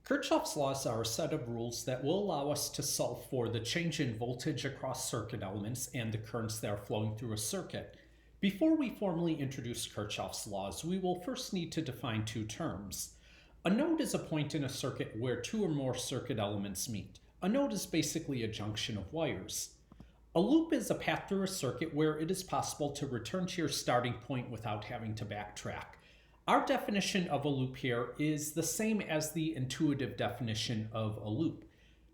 Kirchoff's laws are a set of rules that will allow us to solve for the change in voltage across circuit elements and the currents that are flowing through a circuit. Before we formally introduce Kirchoff's laws, we will first need to define two terms. A node is a point in a circuit where two or more circuit elements meet. A node is basically a junction of wires. A loop is a path through a circuit where it is possible to return to your starting point without having to backtrack. Our definition of a loop here is the same as the intuitive definition of a loop.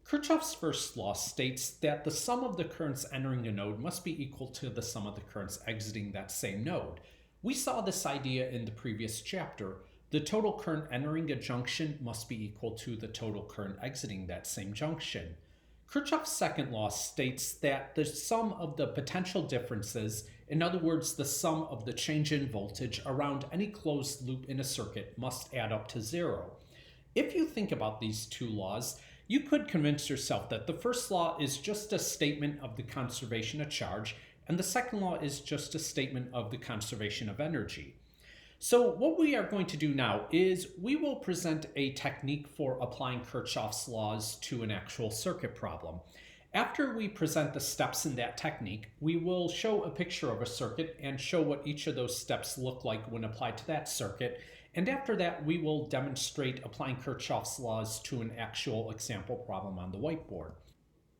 Kirchoff's first law states that the sum of the currents entering a node must be equal to the sum of the currents exiting that same node. We saw this idea in the previous chapter. The total current entering a junction must be equal to the total current exiting that same junction. Kirchoff's second law states that the sum of the potential differences, in other words, the sum of the change in voltage around any closed loop in a circuit, must add up to zero. If you think about these two laws, you could convince yourself that the first law is just a statement of the conservation of charge, and the second law is just a statement of the conservation of energy. So what we are going to do now is we will present a technique for applying Kirchoff's laws to an actual circuit problem. After we present the steps in that technique, we will show a picture of a circuit and show what each of those steps look like when applied to that circuit. And after that, we will demonstrate applying Kirchoff's laws to an actual example problem on the whiteboard.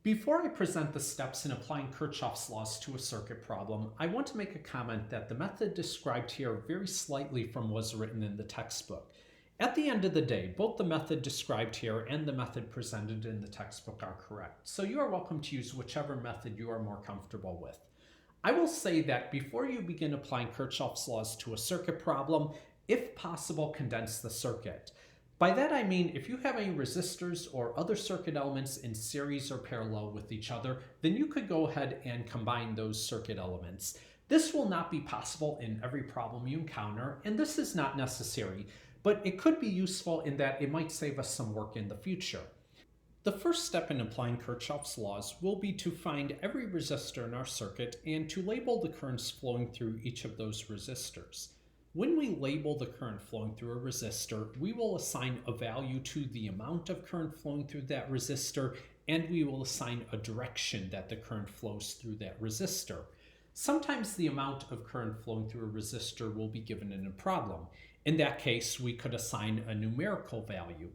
Before I present the steps in applying Kirchoff's laws to a circuit problem, I want to make a comment that the method described here varies slightly from what was written in the textbook. At the end of the day, both the method described here and the method presented in the textbook are correct, so you are welcome to use whichever method you are more comfortable with. I will say that before you begin applying Kirchoff's laws to a circuit problem, if possible, condense the circuit. By that I mean if you have any resistors or other circuit elements in series or parallel with each other, then you could go ahead and combine those circuit elements. This will not be possible in every problem you encounter, and this is not necessary, but it could be useful in that it might save us some work in the future. The first step in applying Kirchoff's laws will be to find every resistor in our circuit and to label the currents flowing through each of those resistors. When we label the current flowing through a resistor, we will assign a value to the amount of current flowing through that resistor, and we will assign a direction that the current flows through that resistor. Sometimes the amount of current flowing through a resistor will be given in a problem. In that case, we could assign a numerical value.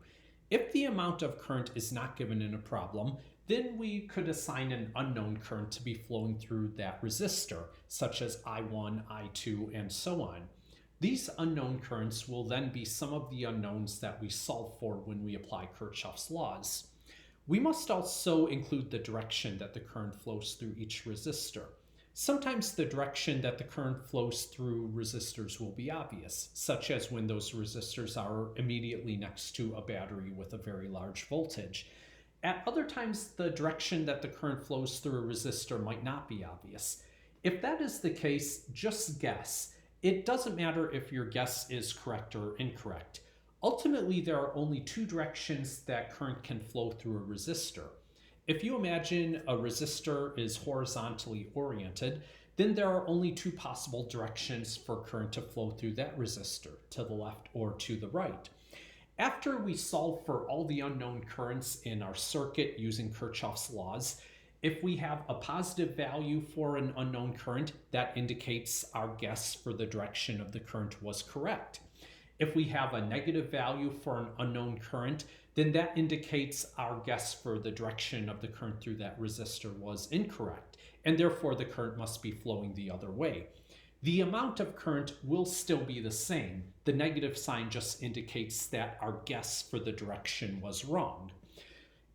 If the amount of current is not given in a problem, then we could assign an unknown current to be flowing through that resistor, such as I1, I2, and so on. These unknown currents will then be some of the unknowns that we solve for when we apply Kirchoff's laws. We must also include the direction that the current flows through each resistor. Sometimes the direction that the current flows through resistors will be obvious, such as when those resistors are immediately next to a battery with a very large voltage. At other times, the direction that the current flows through a resistor might not be obvious. If that is the case, just guess. It doesn't matter if your guess is correct or incorrect. Ultimately, there are only two directions that current can flow through a resistor. If you imagine a resistor is horizontally oriented, then there are only two possible directions for current to flow through that resistor, to the left or to the right. After we solve for all the unknown currents in our circuit using Kirchoff's laws, if we have a positive value for an unknown current, that indicates our guess for the direction of the current was correct. If we have a negative value for an unknown current, then that indicates our guess for the direction of the current through that resistor was incorrect, and therefore the current must be flowing the other way. The amount of current will still be the same. The negative sign just indicates that our guess for the direction was wrong.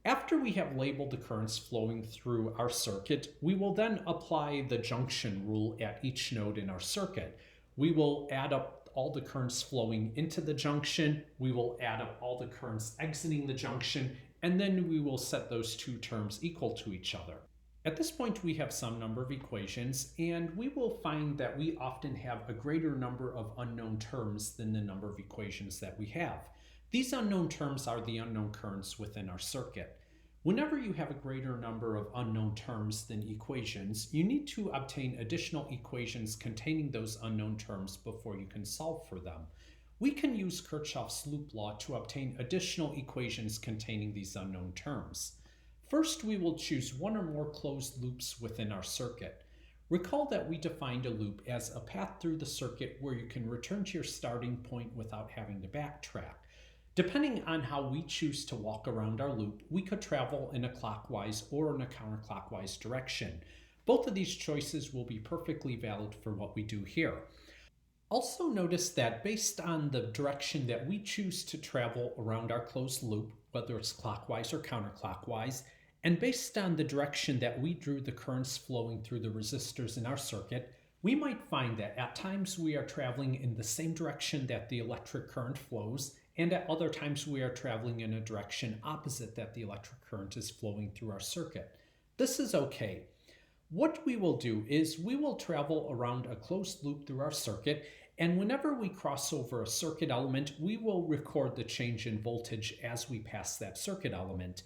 After we have labeled the currents flowing through our circuit, we will then apply the junction rule at each node in our circuit. We will add up all the currents flowing into the junction, we will add up all the currents exiting the junction, and then we will set those two terms equal to each other. At this point, we have some number of equations, and we will find that we often have a greater number of unknown terms than the number of equations that we have. These unknown terms are the unknown currents within our circuit. Whenever you have a greater number of unknown terms than equations, you need to obtain additional equations containing those unknown terms before you can solve for them. We can use Kirchoff's loop law to obtain additional equations containing these unknown terms. First, we will choose one or more closed loops within our circuit. Recall that we defined a loop as a path through the circuit where you can return to your starting point without having to backtrack. Depending on how we choose to walk around our loop, we could travel in a clockwise or in a counterclockwise direction. Both of these choices will be perfectly valid for what we do here. Also notice that based on the direction that we choose to travel around our closed loop, whether it's clockwise or counterclockwise, and based on the direction that we drew the currents flowing through the resistors in our circuit, we might find that at times we are traveling in the same direction that the electric current flows, and at other times we are traveling in a direction opposite that the electric current is flowing through our circuit. This is okay. What we will do is we will travel around a closed loop through our circuit, and whenever we cross over a circuit element, we will record the change in voltage as we pass that circuit element.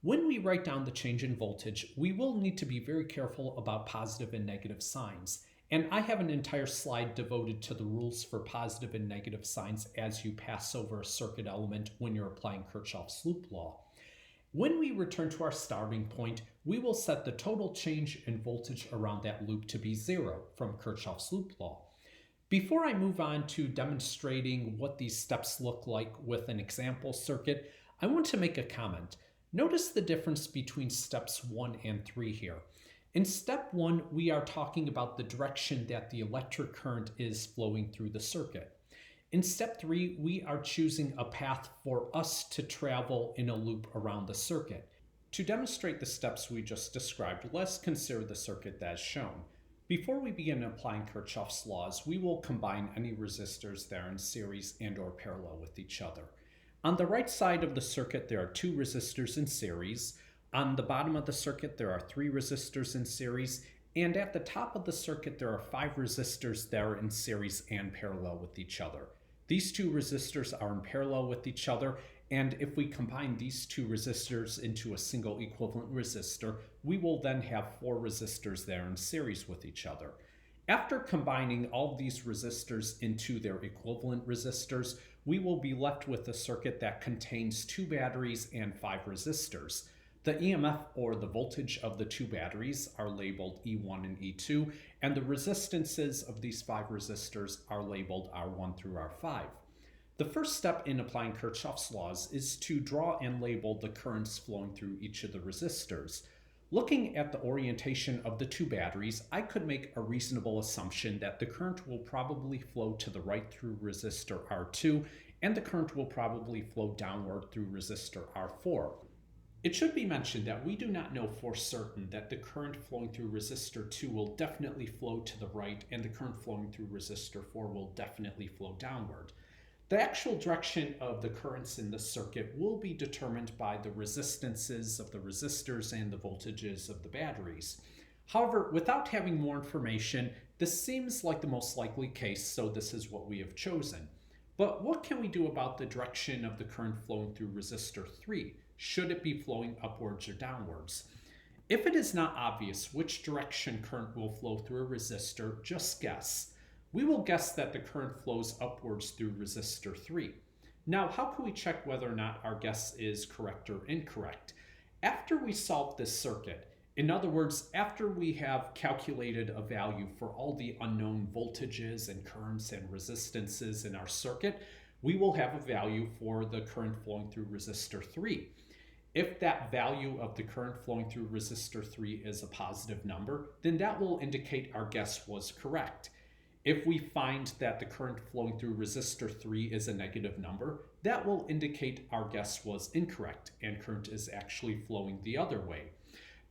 When we write down the change in voltage, we will need to be very careful about positive and negative signs. And I have an entire slide devoted to the rules for positive and negative signs as you pass over a circuit element when you're applying Kirchoff's loop law. When we return to our starting point, we will set the total change in voltage around that loop to be 0 from Kirchoff's loop law. Before I move on to demonstrating what these steps look like with an example circuit, I want to make a comment. Notice the difference between steps 1 and 3 here. In step 1, we are talking about the direction that the electric current is flowing through the circuit. In step 3, we are choosing a path for us to travel in a loop around the circuit. To demonstrate the steps we just described, let's consider the circuit as shown. Before we begin applying Kirchoff's laws, we will combine any resistors that are in series and or parallel with each other. On the right side of the circuit, there are 2 resistors in series. On the bottom of the circuit, there are 3 resistors in series. And at the top of the circuit, there are 5 resistors that are in series and parallel with each other. These 2 resistors are in parallel with each other, and if we combine these 2 resistors into a single equivalent resistor, we will then have 4 resistors that are in series with each other. After combining all these resistors into their equivalent resistors, we will be left with a circuit that contains 2 batteries and 5 resistors. The EMF, or the voltage of the 2 batteries, are labeled E1 and E2, and the resistances of these 5 resistors are labeled R1 through R5. The first step in applying Kirchoff's laws is to draw and label the currents flowing through each of the resistors. Looking at the orientation of the 2 batteries, I could make a reasonable assumption that the current will probably flow to the right through resistor R2, and the current will probably flow downward through resistor R4. It should be mentioned that we do not know for certain that the current flowing through resistor 2 will definitely flow to the right and the current flowing through resistor 4 will definitely flow downward. The actual direction of the currents in this circuit will be determined by the resistances of the resistors and the voltages of the batteries. However, without having more information, this seems like the most likely case, so this is what we have chosen. But what can we do about the direction of the current flowing through resistor 3? Should it be flowing upwards or downwards? If it is not obvious which direction current will flow through a resistor, just guess. We will guess that the current flows upwards through resistor 3. Now, how can we check whether or not our guess is correct or incorrect? After we solve this circuit, in other words, after we have calculated a value for all the unknown voltages and currents and resistances in our circuit, we will have a value for the current flowing through resistor 3. If that value of the current flowing through resistor 3 is a positive number, then that will indicate our guess was correct. If we find that the current flowing through resistor 3 is a negative number, that will indicate our guess was incorrect and current is actually flowing the other way.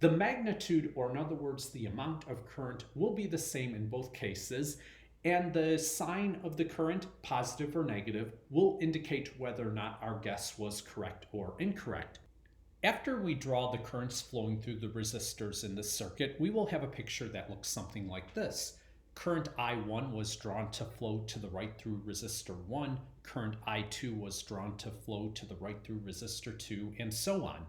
The magnitude, or in other words, the amount of current, will be the same in both cases, and the sign of the current, positive or negative, will indicate whether or not our guess was correct or incorrect. After we draw the currents flowing through the resistors in this circuit, we will have a picture that looks something like this. Current I1 was drawn to flow to the right through resistor 1, current I2 was drawn to flow to the right through resistor 2, and so on.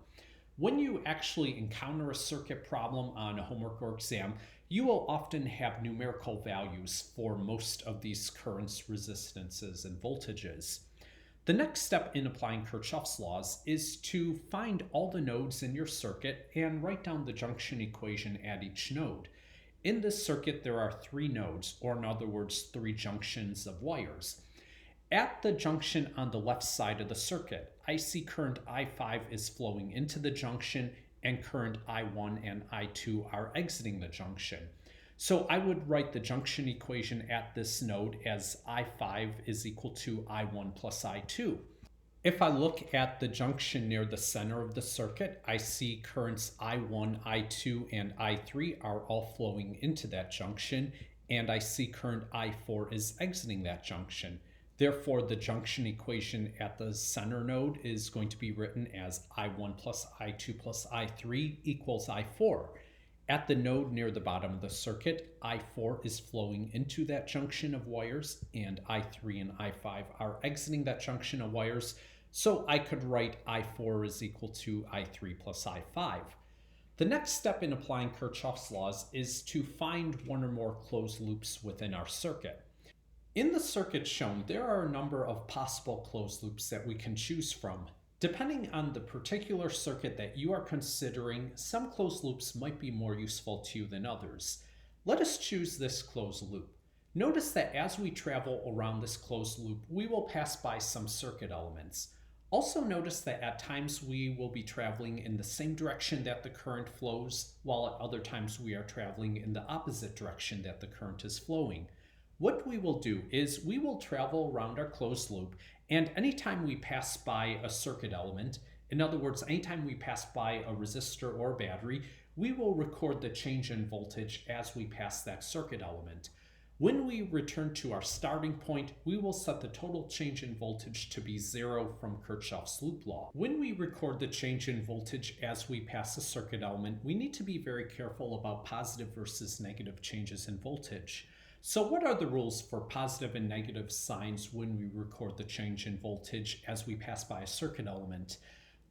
When you actually encounter a circuit problem on a homework or exam, you will often have numerical values for most of these currents, resistances, and voltages. The next step in applying Kirchoff's laws is to find all the nodes in your circuit and write down the junction equation at each node. In this circuit, there are 3 nodes, or in other words, 3 junctions of wires. At the junction on the left side of the circuit, I see current I5 is flowing into the junction and current I1 and I2 are exiting the junction. So I would write the junction equation at this node as I5 is equal to I1 plus I2. If I look at the junction near the center of the circuit, I see currents I1, I2, and I3 are all flowing into that junction, and I see current I4 is exiting that junction. Therefore, the junction equation at the center node is going to be written as I1 plus I2 plus I3 equals I4. At the node near the bottom of the circuit, I4 is flowing into that junction of wires, and I3 and I5 are exiting that junction of wires, so I could write I4 is equal to I3 plus I5. The next step in applying Kirchoff's laws is to find one or more closed loops within our circuit. In the circuit shown, there are a number of possible closed loops that we can choose from. Depending on the particular circuit that you are considering, some closed loops might be more useful to you than others. Let us choose this closed loop. Notice that as we travel around this closed loop, we will pass by some circuit elements. Also notice that at times we will be traveling in the same direction that the current flows, while at other times we are traveling in the opposite direction that the current is flowing. What we will do is we will travel around our closed loop, and anytime we pass by a circuit element, in other words, anytime we pass by a resistor or battery, we will record the change in voltage as we pass that circuit element. When we return to our starting point, we will set the total change in voltage to be 0 from Kirchoff's loop law. When we record the change in voltage as we pass a circuit element, we need to be very careful about positive versus negative changes in voltage. So what are the rules for positive and negative signs when we record the change in voltage as we pass by a circuit element?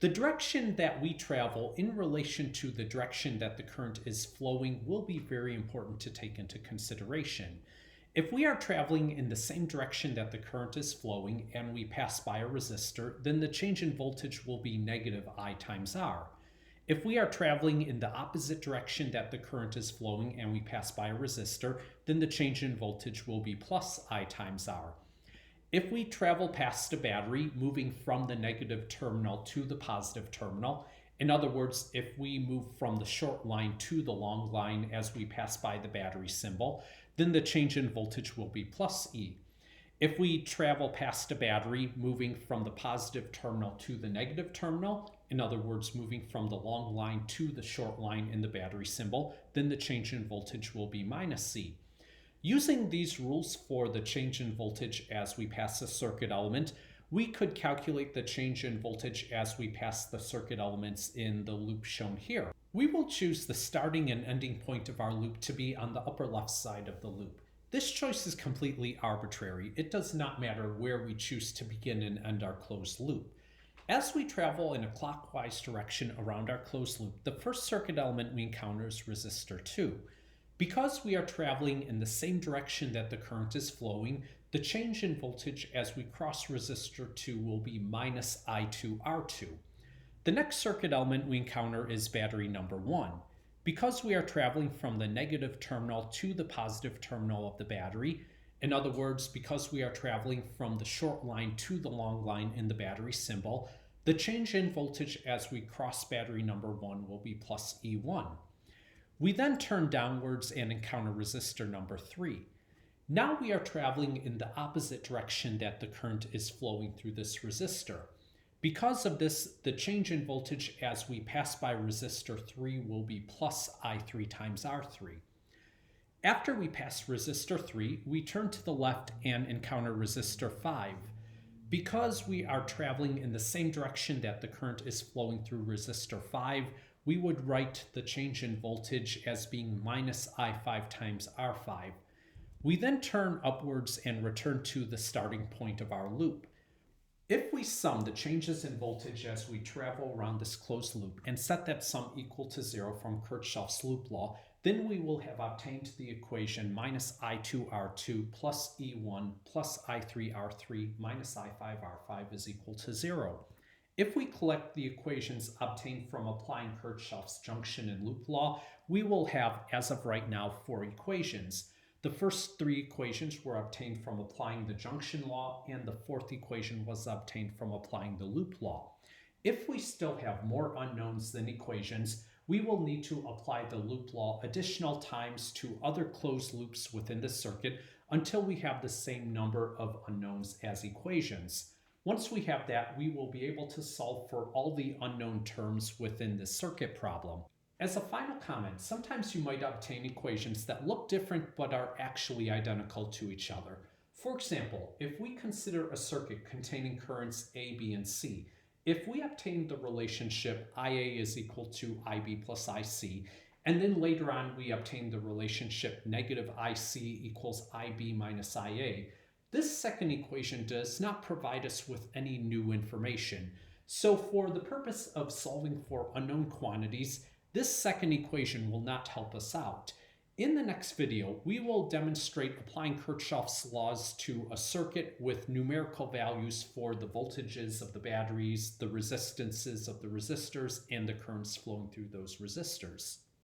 The direction that we travel in relation to the direction that the current is flowing will be very important to take into consideration. If we are traveling in the same direction that the current is flowing and we pass by a resistor, then the change in voltage will be negative I times R. If we are traveling in the opposite direction that the current is flowing and we pass by a resistor, then the change in voltage will be plus I times R. If we travel past a battery, moving from the negative terminal to the positive terminal, in other words, if we move from the short line to the long line as we pass by the battery symbol, then the change in voltage will be plus E. If we travel past a battery, moving from the positive terminal to the negative terminal, in other words, moving from the long line to the short line in the battery symbol, then the change in voltage will be minus C. Using these rules for the change in voltage as we pass a circuit element, we could calculate the change in voltage as we pass the circuit elements in the loop shown here. We will choose the starting and ending point of our loop to be on the upper left side of the loop. This choice is completely arbitrary. It does not matter where we choose to begin and end our closed loop. As we travel in a clockwise direction around our closed loop, the first circuit element we encounter is resistor 2. Because we are traveling in the same direction that the current is flowing, the change in voltage as we cross resistor 2 will be minus I2R2. The next circuit element we encounter is battery number 1. Because we are traveling from the negative terminal to the positive terminal of the battery, in other words, because we are traveling from the short line to the long line in the battery symbol, the change in voltage as we cross battery number 1 will be plus E1. We then turn downwards and encounter resistor number 3. Now we are traveling in the opposite direction that the current is flowing through this resistor. Because of this, the change in voltage as we pass by resistor 3 will be plus I3 times R3. After we pass resistor 3, we turn to the left and encounter resistor 5. Because we are traveling in the same direction that the current is flowing through resistor 5, we would write the change in voltage as being minus I5 times R5. We then turn upwards and return to the starting point of our loop. If we sum the changes in voltage as we travel around this closed loop and set that sum equal to 0 from Kirchoff's loop law, then we will have obtained the equation minus I2R2 plus E1 plus I3R3 minus I5R5 is equal to 0. If we collect the equations obtained from applying Kirchoff's junction and loop law, we will have, as of right now, 4 equations. The first 3 equations were obtained from applying the junction law, and the 4th equation was obtained from applying the loop law. If we still have more unknowns than equations, we will need to apply the loop law additional times to other closed loops within the circuit until we have the same number of unknowns as equations. Once we have that, we will be able to solve for all the unknown terms within the circuit problem. As a final comment, sometimes you might obtain equations that look different but are actually identical to each other. For example, if we consider a circuit containing currents A, B, and C, if we obtain the relationship IA is equal to IB plus IC, and then later on we obtain the relationship negative IC equals IB minus IA, this second equation does not provide us with any new information. So for the purpose of solving for unknown quantities, this second equation will not help us out. In the next video, we will demonstrate applying Kirchoff's laws to a circuit with numerical values for the voltages of the batteries, the resistances of the resistors, and the currents flowing through those resistors.